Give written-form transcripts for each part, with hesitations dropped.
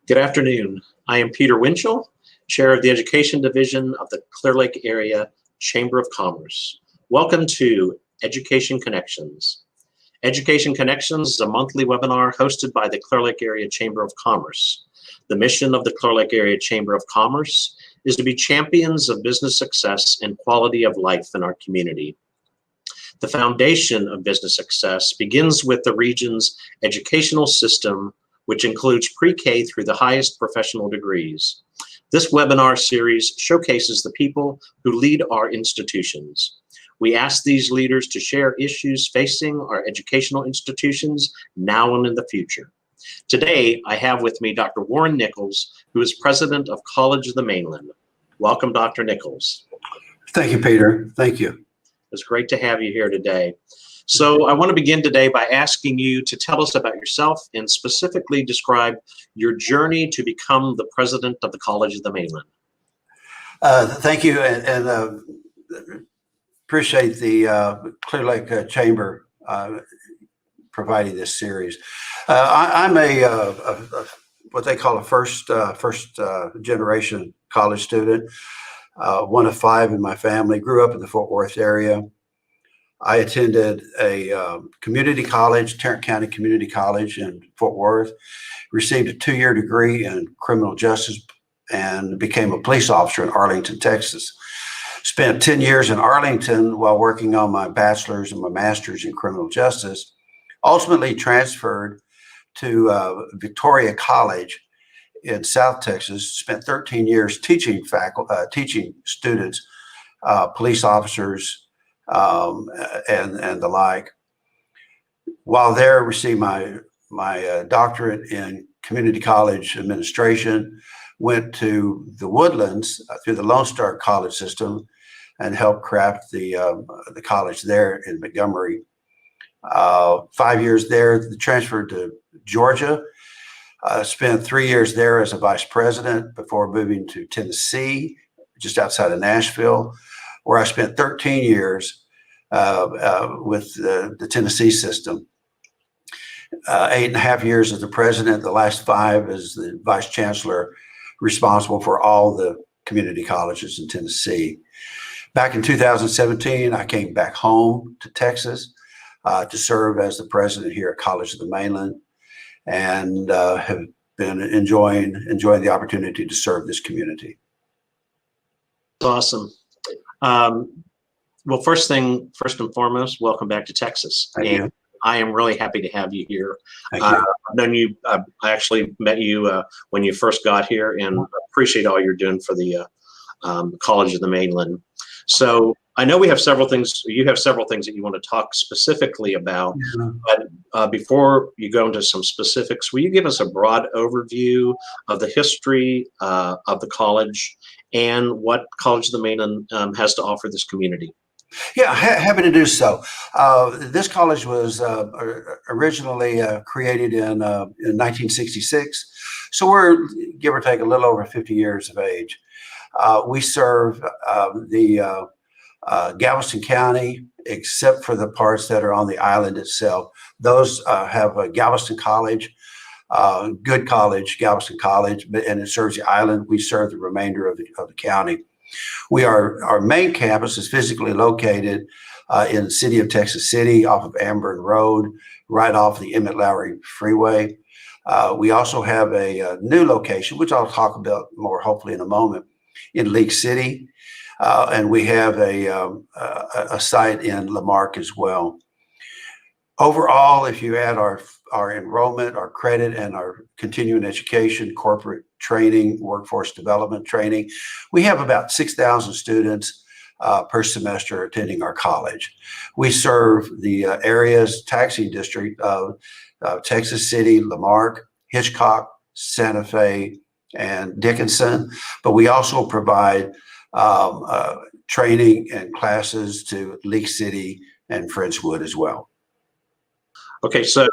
Good afternoon. I am Peter Wuenschel, Chair of the Education Division of the Clear Lake Area Chamber of Commerce. Welcome to Education Connections. Education Connections is a monthly webinar hosted by the Clear Lake Area Chamber of Commerce. The mission of the Clear Lake Area Chamber of Commerce is to be champions of business success and quality of life in our community. The foundation of business success begins with the region's educational system, which includes pre-K through the highest professional degrees. This webinar series showcases the people who lead our institutions. We ask these leaders to share issues facing our educational institutions now and in the future. Today, I have with me Dr. Warren Nichols, who is president of College of the Mainland. Welcome, Dr. Nichols. Thank you, Peter. Thank you. It's great to have you here today. So I want to begin today by asking you to tell us about yourself and specifically describe your journey to become the president of the College of the Mainland. Thank you, and appreciate the Clear Lake Chamber providing this series. I'm what they call a first generation college student, one of five in my family. Grew up in the Fort Worth area. I attended a community college, Tarrant County Community College in Fort Worth, received a 2-year degree in criminal justice, and became a police officer in Arlington, Texas. Spent 10 years in Arlington while working on my bachelor's and my master's in criminal justice. Ultimately transferred to Victoria College in South Texas. Spent 13 years teaching students, police officers, and the like. While there, received my doctorate in community college administration. Went to the Woodlands through the Lone Star College system and helped craft the college there in Montgomery. 5 years there, transferred to Georgia. Spent 3 years there as a vice president before moving to Tennessee, just outside of Nashville, where I spent 13 years with the Tennessee system. 8.5 years as the president, the last 5 as the vice chancellor, responsible for all the community colleges in Tennessee. Back in 2017, I came back home to Texas to serve as the president here at College of the Mainland, and have been enjoying the opportunity to serve this community. Awesome. Well, first and foremost, welcome back to Texas. Thank you. I am really happy to have you here. Thank you. I've known you, I actually met you when you first got here, and appreciate all you're doing for the College of the Mainland. So I know we have several things, you have several things that you want to talk specifically about, but before you go into some specifics, will you give us a broad overview of the history of the college and what College of the Mainland has to offer this community? Yeah, happy to do so. This college was originally created in 1966, so we're give or take a little over 50 years of age. We serve the Galveston County, except for the parts that are on the island itself. Those have a Galveston College, good college, Galveston College, and it serves the island. We serve the remainder of the county. Our main campus is physically located in the city of Texas City off of Amburn Road, right off the Emmett Lowry Freeway. We also have a new location, which I'll talk about more hopefully in a moment, in League City. And we have a site in Lamarck as well. Overall, if you add our enrollment, our credit, and our continuing education, corporate training, workforce development training, we have about 6,000 students per semester attending our college. We serve the area's taxing district of Texas City, Lamarck, Hitchcock, Santa Fe, and Dickinson, but we also provide training and classes to League City and Friendswood as well. Okay, so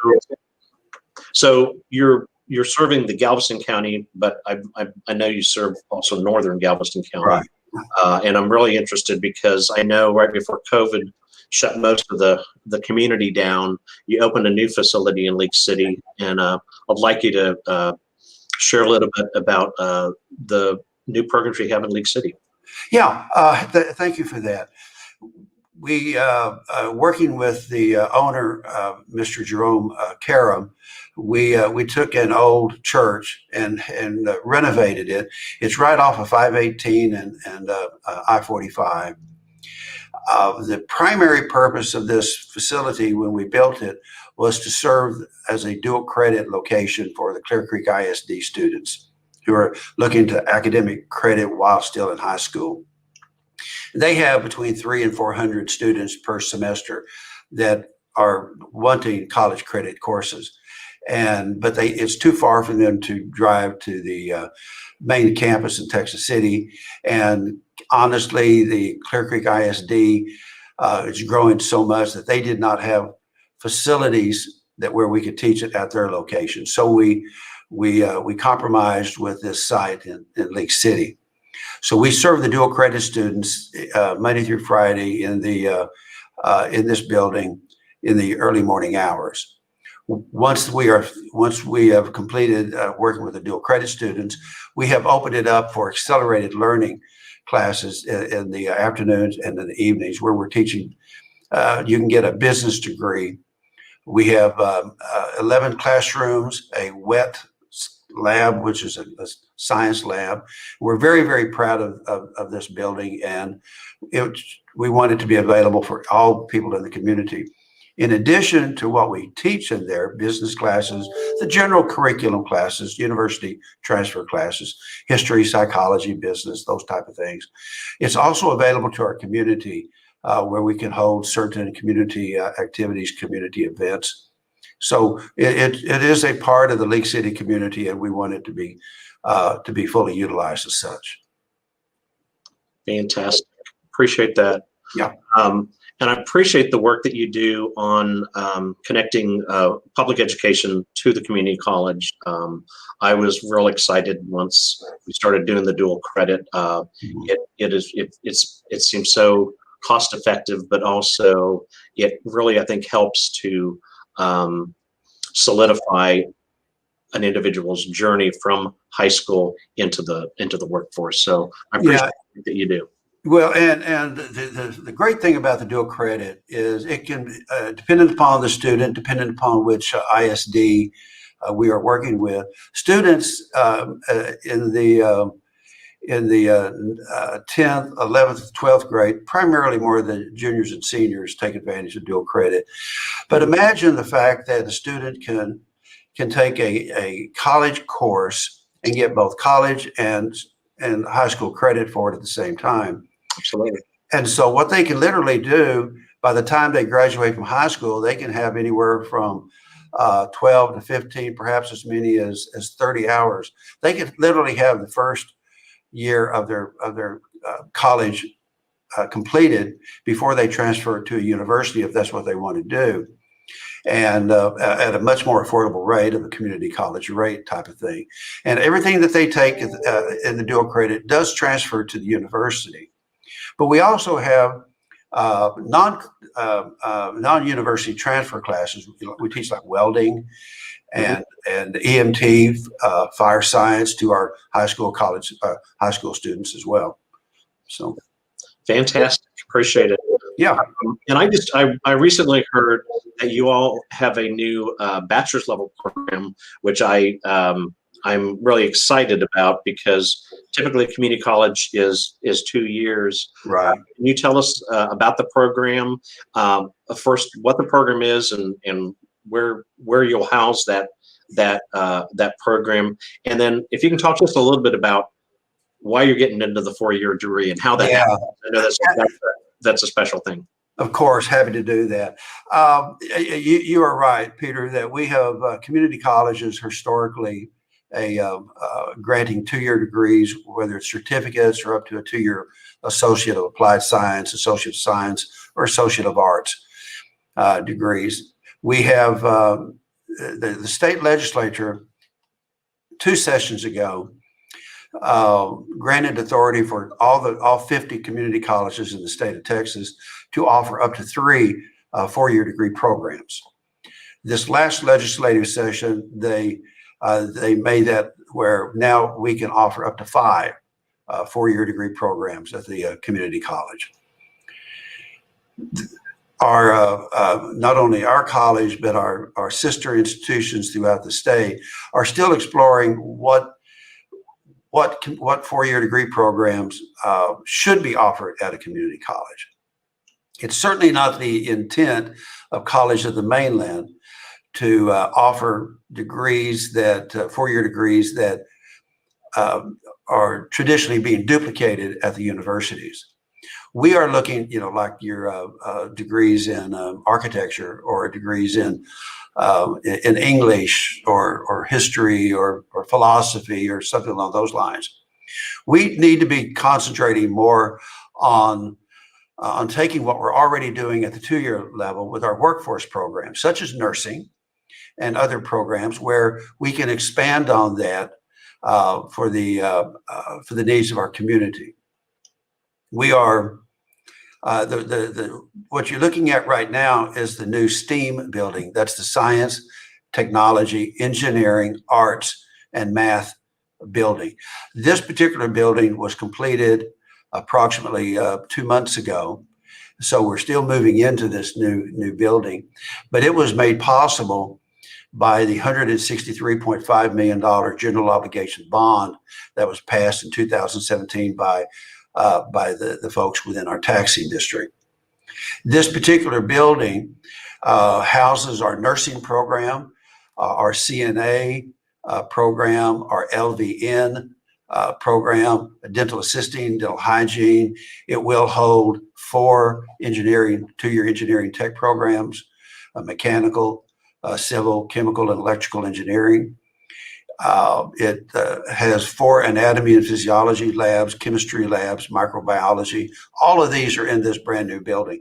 you're serving the Galveston County, but I know you serve also northern Galveston County, right? And I'm really interested because I know right before COVID shut most of the community down, you opened a new facility in League City, and I'd like you to share a little bit about the new programs we have in League City? Yeah, thank you for that. We, working with the owner, Mr. Jerome Karam, we took an old church and renovated it. It's right off of 518 and I-45. The primary purpose of this facility when we built it was to serve as a dual credit location for the Clear Creek ISD students who are looking to academic credit while still in high school. They have between 300 and 400 students per semester that are wanting college credit courses. But it's too far for them to drive to the main campus in Texas City. And honestly, the Clear Creek ISD is growing so much that they did not have facilities where we could teach it at their location. So we compromised with this site in Lake City. So we serve the dual credit students Monday through Friday in this building in the early morning hours. Once we have completed working with the dual credit students, we have opened it up for accelerated learning classes in the afternoons and in the evenings, where we're teaching. You can get a business degree. We have 11 classrooms, a wet lab, which is a science lab. We're very, very proud of this building, and we want it to be available for all people in the community. In addition to what we teach in there, business classes, the general curriculum classes, university transfer classes, history, psychology, business, those type of things. It's also available to our community where we can hold certain community activities, community events. So it is a part of the League City community, and we want it to be fully utilized as such. Fantastic. Appreciate that. Yeah. And I appreciate the work that you do on connecting public education to the community college. I was real excited once we started doing the dual credit. It seems so cost effective, but also it really, I think, helps to solidify an individual's journey from high school into the workforce. So I appreciate that you do. Well, and the great thing about the dual credit is it can, dependent upon the student, dependent upon which ISD we are working with, students in the 10th, 11th, 12th grade, primarily more the juniors and seniors take advantage of dual credit. But imagine the fact that a student can take a college course and get both college and high school credit for it at the same time. Absolutely. And so what they can literally do by the time they graduate from high school, they can have anywhere from 12 to 15, perhaps as many as 30 hours. They can literally have the first year of their college completed before they transfer to a university, if that's what they want to do, and at a much more affordable rate of a community college rate type of thing. And everything that they take in the dual credit does transfer to the university. But we also have non-university transfer classes. We teach like welding and EMT, fire science to our high school students as well. So fantastic. Appreciate it. Yeah. And I recently heard that you all have a new bachelor's level program, which I'm really excited about, because typically community college is 2 years. Right. Can you tell us about the program? First, what the program is, and where you'll house that program, and then if you can talk to us a little bit about why you're getting into the 4-year degree and how that happens. I know that's a special thing. Of course, happy to do that. You are right, Peter, that we have community colleges historically granting 2-year degrees, whether it's certificates or up to a 2-year associate of applied science, associate of science, or associate of arts degrees. We have the state legislature 2 sessions ago granted authority for all 50 community colleges in the state of Texas to offer up to 3 4-year degree programs. This last legislative session, they they made that where now we can offer up to 5 four-year degree programs at the community college. Our not only our college, but our sister institutions throughout the state are still exploring what four-year degree programs should be offered at a community college. It's certainly not the intent of College of the Mainland to offer degrees that four-year degrees that are traditionally being duplicated at the universities. We are looking, like your degrees in architecture or degrees in English or history or philosophy or something along those lines. We need to be concentrating more on taking what we're already doing at the 2-year level with our workforce programs, such as nursing and other programs, where we can expand on that for the needs of our community. We are what you're looking at right now is the new STEAM building. That's the science, technology, engineering, arts, and math building. This particular building was completed approximately 2 months ago. So we're still moving into this new building, but it was made possible by the $163.5 million general obligation bond that was passed in 2017 by the folks within our taxing district. This particular building houses our nursing program, our CNA program, our LVN program, dental assisting, dental hygiene. It will hold 4 engineering, 2-year engineering tech programs, mechanical, civil, chemical, and electrical engineering. It has 4 anatomy and physiology labs, chemistry labs, microbiology. All of these are in this brand new building.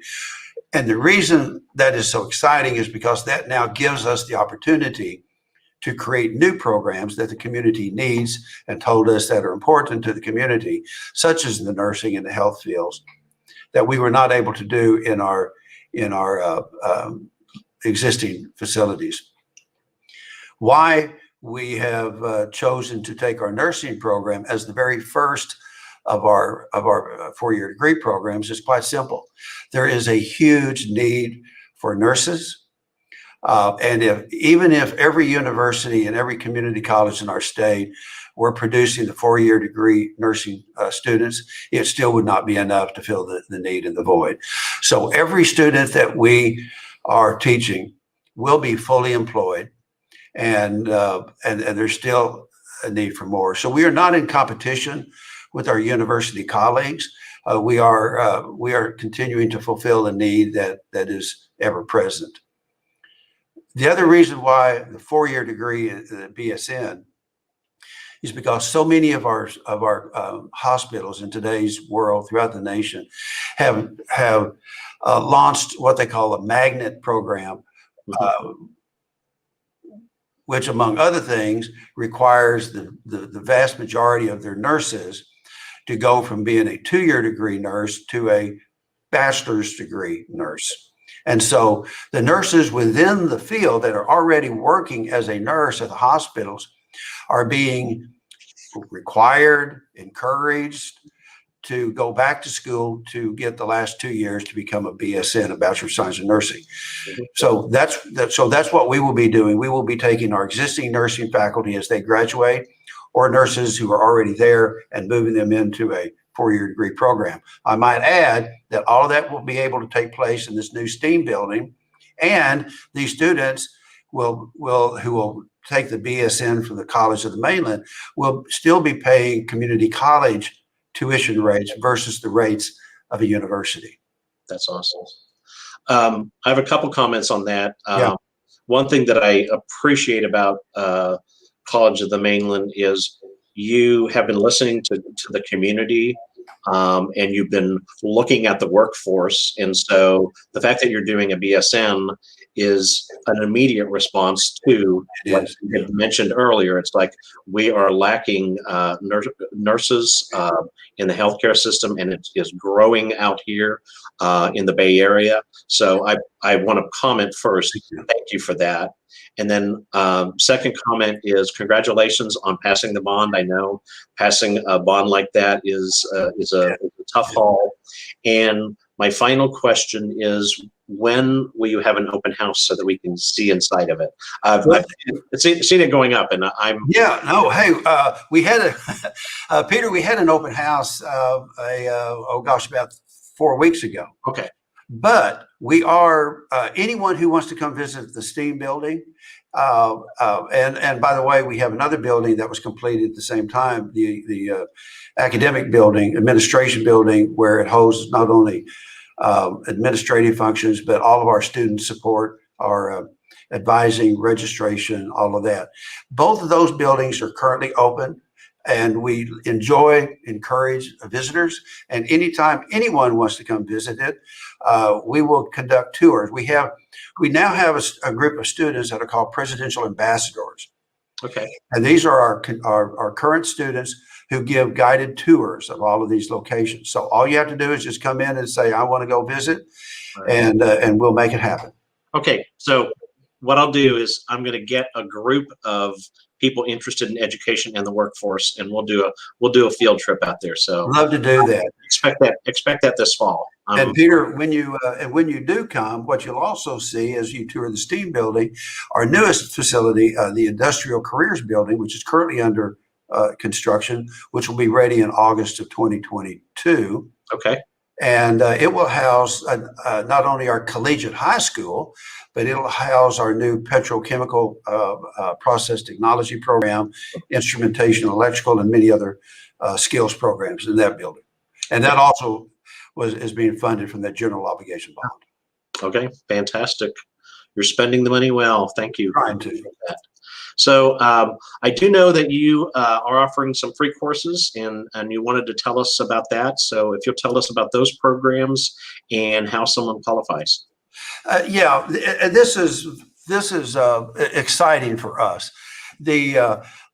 And the reason that is so exciting is because that now gives us the opportunity to create new programs that the community needs and told us that are important to the community, such as the nursing and the health fields, that we were not able to do in our existing facilities. Why we have chosen to take our nursing program as the very first of our 4-year degree programs is quite simple. There is a huge need for nurses. And even if every university and every community college in our state were producing the 4-year degree nursing students, it still would not be enough to fill the need and the void. So every student that we are teaching will be fully employed, and there's still a need for more. So we are not in competition with our university colleagues. We are continuing to fulfill the need that is ever present. The other reason why the 4-year degree, the BSN, is because so many of our hospitals in today's world throughout the nation have launched what they call a magnet program, which, among other things, requires the vast majority of their nurses to go from being a 2-year degree nurse to a bachelor's degree nurse. And so the nurses within the field that are already working as a nurse at the hospitals are being required, encouraged to go back to school to get the last 2 years to become a BSN, a Bachelor of Science in Nursing. So that's what we will be doing. We will be taking our existing nursing faculty as they graduate, or nurses who are already there, and moving them into a 4-year degree program. I might add that all of that will be able to take place in this new STEAM building, and these students who will take the BSN from the College of the Mainland will still be paying community college tuition rates versus the rates of a university. That's awesome. I have a couple comments on that. Yeah. One thing that I appreciate about College of the Mainland is you have been listening to the community, and you've been looking at the workforce. And so the fact that you're doing a BSN is an immediate response to what you had mentioned earlier. It's like we are lacking nurses in the healthcare system, and it is growing out here in the Bay Area. So I want to comment first. Thank you for that. And then second comment is congratulations on passing the bond. I know passing a bond like that is a tough haul. And my final question is, when will you have an open house so that we can see inside of it? I've seen it going up, and I'm Hey, we had Peter. We had an open house about 4 weeks ago. Okay. But we are anyone who wants to come visit the STEAM building, and by the way, we have another building that was completed at the same time, the academic building, administration building, where it hosts not only administrative functions, but all of our student support, our advising, registration, all of that. Both of those buildings are currently open, and we encourage visitors. And anytime anyone wants to come visit it, we will conduct tours. We now have a group of students that are called presidential ambassadors. Okay. And these are our current students who give guided tours of all of these locations. So all you have to do is just come in and say, I want to go visit, and we'll make it happen. Okay. So what I'll do is I'm going to get a group of people interested in education and the workforce, and we'll do a field trip out there. So love to do that. Expect that this fall. And Peter, when you do come, what you'll also see as you tour the STEAM building, our newest facility, the Industrial Careers Building, which is currently under construction, which will be ready in August of 2022. Okay. And it will house not only our collegiate high school, but it'll house our new petrochemical process technology program, instrumentation, electrical, and many other skills programs in that building. And that also is being funded from that general obligation bond. Okay, fantastic. You're spending the money well. Thank you. Trying to. So I do know that you are offering some free courses, and you wanted to tell us about that. So if you'll tell us about those programs and how someone qualifies. This is exciting for us.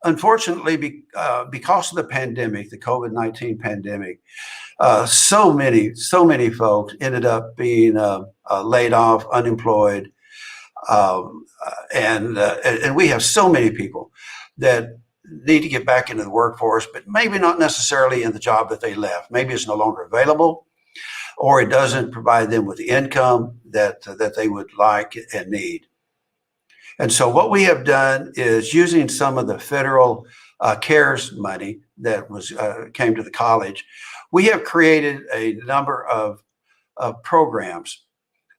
Unfortunately, because of the pandemic, the COVID-19 pandemic, so many folks ended up being laid off, unemployed. And we have so many people that need to get back into the workforce, but maybe not necessarily in the job that they left. Maybe it's no longer available, or it doesn't provide them with the income that they would like and need. And so what we have done is, using some of the federal CARES money that came to the college, we have created a number of programs,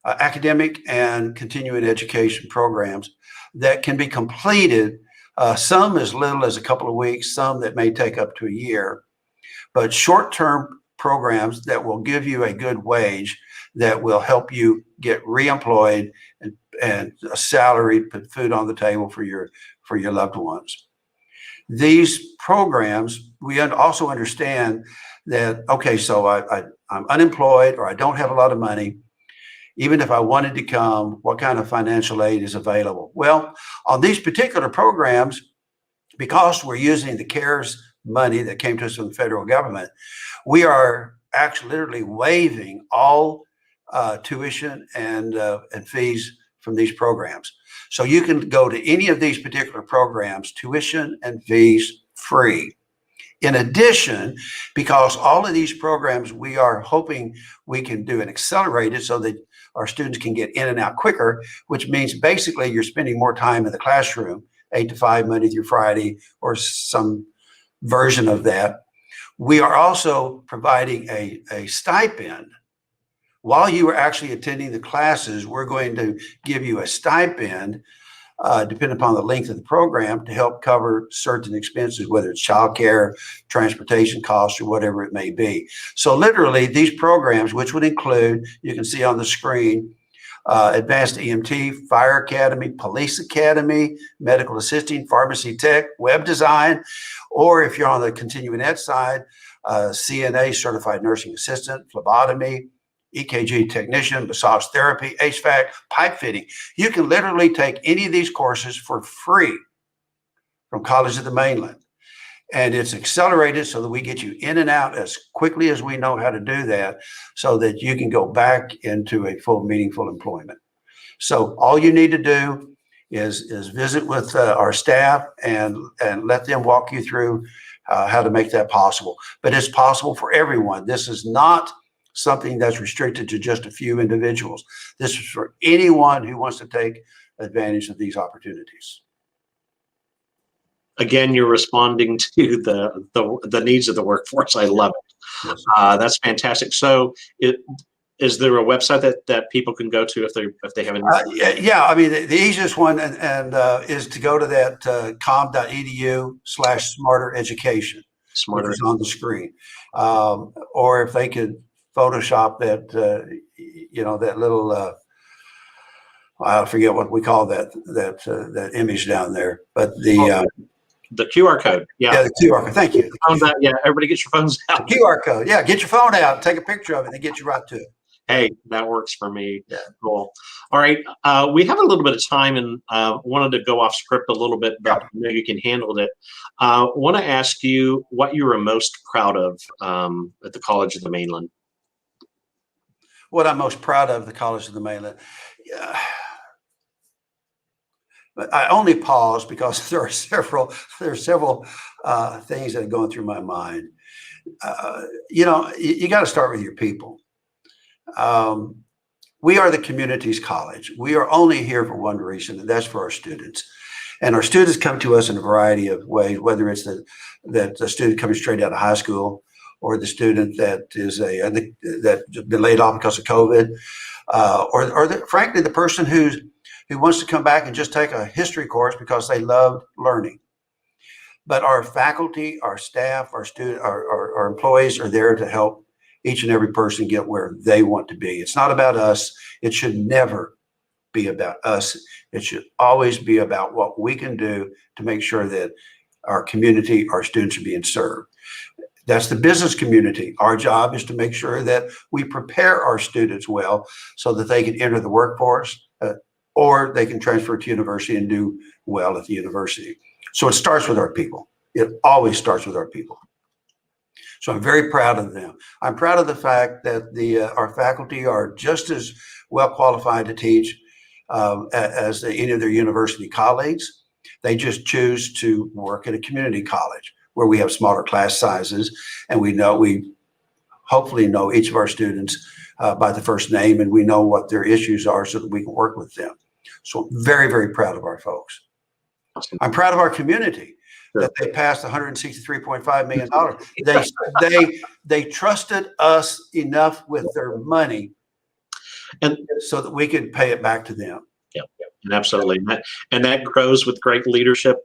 academic and continuing education programs that can be completed, some as little as a couple of weeks, some that may take up to a year, but short-term programs that will give you a good wage, that will help you get reemployed and a salary, put food on the table for your loved ones. These programs, we also understand that, okay, so I'm unemployed, or I don't have a lot of money. Even if I wanted to come, what kind of financial aid is available? Well, on these particular programs, because we're using the CARES money that came to us from the federal government, we are actually literally waiving all tuition and fees from these programs. So you can go to any of these particular programs, tuition and fees free. In addition, because all of these programs, we are hoping we can do an accelerated so that our students can get in and out quicker, which means basically you're spending more time in the classroom, 8 to 5, Monday through Friday, or some version of that. We are also providing a stipend. While you are actually attending the classes, we're going to give you a stipend, depending upon the length of the program, to help cover certain expenses, whether it's childcare, transportation costs, or whatever it may be. So literally, these programs, which would include, you can see on the screen, Advanced EMT, Fire Academy, Police Academy, Medical Assisting, Pharmacy Tech, Web Design, or if you're on the continuing ed side, CNA, Certified Nursing Assistant, phlebotomy, EKG technician, massage therapy, HVAC, pipe fitting. You can literally take any of these courses for free from College of the Mainland. And it's accelerated so that we get you in and out as quickly as we know how to do that, so that you can go back into a full, meaningful employment. So all you need to do is visit with our staff and let them walk you through how to make that possible. But it's possible for everyone. This is not something that's restricted to just a few individuals. This is for anyone who wants to take advantage of these opportunities. Again, you're responding to the needs of the workforce. I love it. Yes. That's fantastic. So, is there a website that people can go to if they have any? Yeah, I mean, the easiest one and is to go to that com.edu/smarter education, Smarter, which is on the screen, or if they could Photoshop that, that little. I forget what we call that image down there, but the QR code. Yeah, the QR code. Thank you. Yeah, everybody get your phones out. The QR code. Yeah, get your phone out, take a picture of it, and get you right to it. Hey, that works for me. Yeah. Cool. All right. We have a little bit of time and wanted to go off script a little bit, but I know you can handle it. Want to ask you what you were most proud of at the College of the Mainland. What I'm most proud of the College of the Mainland. But I only pause because there are several things that are going through my mind. You got to start with your people. We are the community's college. We are only here for one reason, and that's for our students. And our students come to us in a variety of ways, whether it's that the student coming straight out of high school, or the student that is that's been laid off because of COVID, or frankly, the person who wants to come back and just take a history course because they loved learning. But our faculty, our staff, our employees are there to help each and every person get where they want to be. It's not about us. It should never be about us. It should always be about what we can do to make sure that our community, our students are being served. That's the business community. Our job is to make sure that we prepare our students well so that they can enter the workforce or they can transfer to university and do well at the university. So it starts with our people. It always starts with our people. So I'm very proud of them. I'm proud of the fact that our faculty are just as well qualified to teach as any of their university colleagues. They just choose to work at a community college where we have smaller class sizes, and we hopefully know each of our students by the first name, and we know what their issues are so that we can work with them. So I'm very, very proud of our folks. Awesome. I'm proud of our community that they passed $163.5 million. They trusted us enough with their money, and so that we could pay it back to them. Yeah, absolutely. And that grows with great leadership.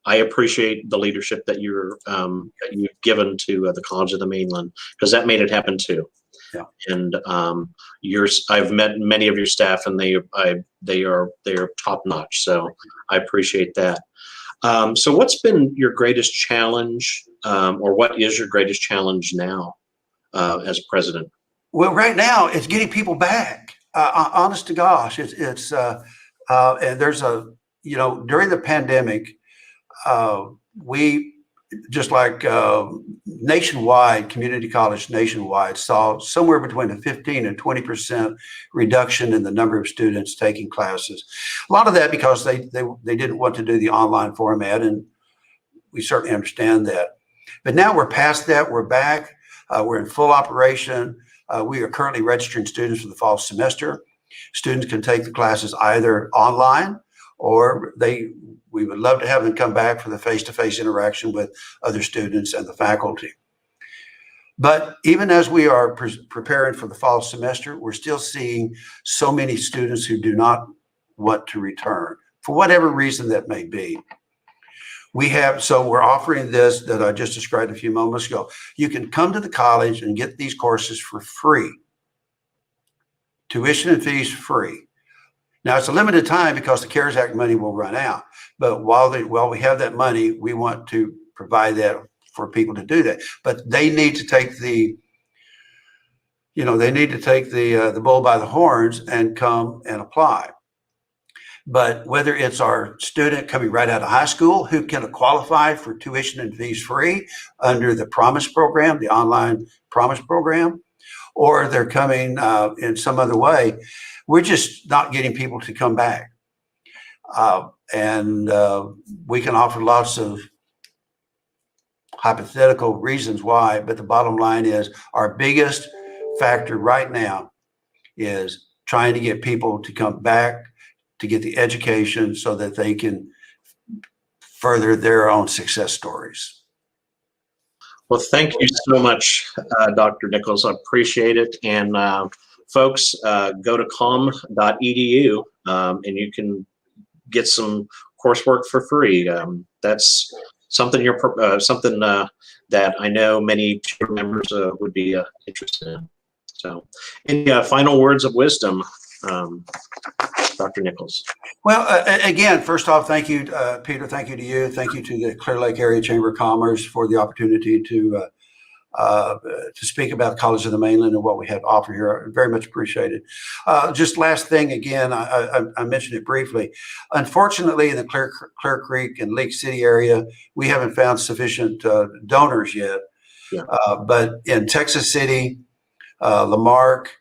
I appreciate the leadership that you've given to the College of the Mainland, because that made it happen too. Yeah. And I've met many of your staff, and they are top notch. So I appreciate that. So what's been your greatest challenge, or what is your greatest challenge now as president? Well, right now it's getting people back. Honest to gosh, and there's during the pandemic, we just like nationwide, community college nationwide saw somewhere between a 15 and 20% reduction in the number of students taking classes. A lot of that because they didn't want to do the online format, and we certainly understand that. But now we're past that. We're back. We're in full operation. We are currently registering students for the fall semester. Students can take the classes either online, or we would love to have them come back for the face-to-face interaction with other students and the faculty. But even as we are preparing for the fall semester, we're still seeing so many students who do not want to return for whatever reason that may be. So we're offering this that I just described a few moments ago. You can come to the college and get these courses for free. Tuition and fees free. Now it's a limited time because the CARES Act money will run out. But while we have that money, we want to provide that for people to do that. But they need to take the they need to take the bull by the horns and come and apply. But whether it's our student coming right out of high school who can qualify for tuition and fees free under the Promise program, the online Promise program, or they're coming in some other way, we're just not getting people to come back. And we can offer lots of hypothetical reasons why, but the bottom line is our biggest factor right now is trying to get people to come back to get the education so that they can further their own success stories. Well, thank you so much, Dr. Nichols. I appreciate it. And folks, go to com.edu and you can get some coursework for free. That's something that I know many members would be interested in. So, any final words of wisdom, Dr. Nichols? Well, again, first off, thank you, Peter. Thank you to you. Thank you to the Clear Lake Area Chamber of Commerce for the opportunity to speak about College of the Mainland and what we have to offer here. Very much appreciated. Just last thing, again, I mentioned it briefly. Unfortunately, in the Clear Creek and Lake City area, we haven't found sufficient donors yet. Yeah. But in Texas City, Lamarck,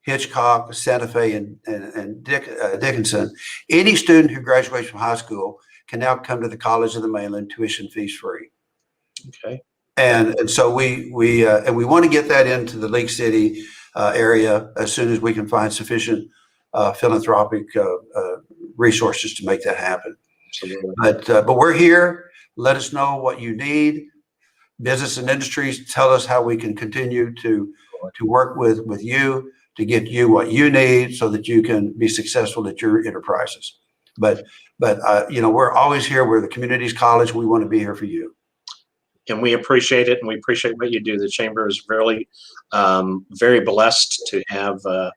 Hitchcock, Santa Fe, and Dickinson, any student who graduates from high school can now come to the College of the Mainland tuition fees free. Okay. And so we want to get that into the Lake City area as soon as we can find sufficient philanthropic resources to make that happen. Absolutely. But we're here. Let us know what you need. Business and industries, tell us how we can continue to work with you to get you what you need so that you can be successful at your enterprises. But we're always here. We're the community's college. We want to be here for you. And we appreciate it, and we appreciate what you do. The Chamber is really very blessed to have a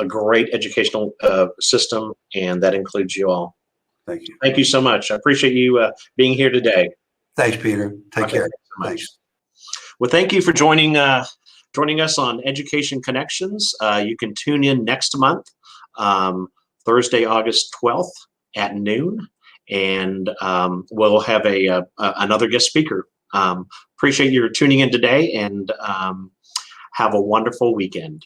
great educational system, and that includes you all. Thank you. Thank you so much. I appreciate you being here today. Thanks, Peter. Take care. Thanks. Well, thank you for joining us on Education Connections. You can tune in next month, Thursday, August 12th at noon. And we'll have another guest speaker. Appreciate your tuning in today, and have a wonderful weekend.